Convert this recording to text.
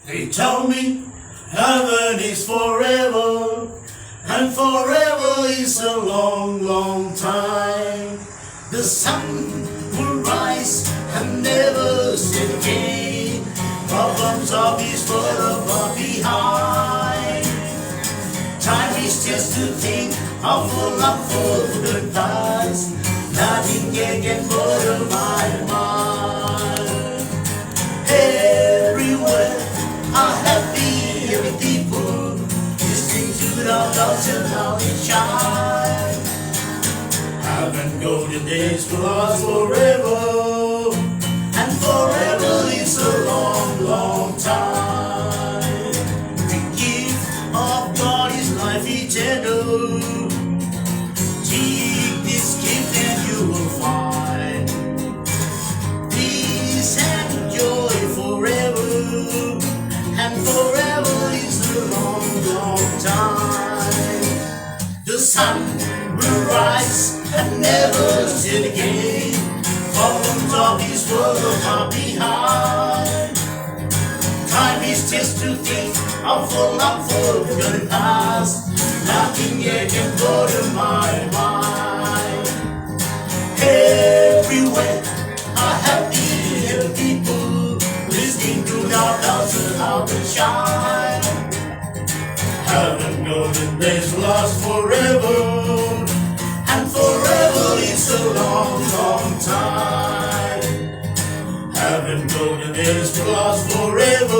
They tell me heaven is forever, and forever is a long, long time. The sun will rise and never set again. Problems of this world are far behind. Time is just to think of a love for the past. Nothing can bother my mind. Everywhere are happy people, listening to the dogs and how they shine. Haven't golden days to last forever, and forever is a long, long time. The gift of God is life eternal. Take this gift and you will find peace and joy forever, and forever is a long, long time. The sun will rise and never set again. Problems of this world are far behind. Time is just to think of a love for the past. Nothing yet can bother my mind. Everywhere are happy people, listening to the bells and how they shine. Heaven golden days last forever, and forever is a long, long time. Heaven golden days last forever,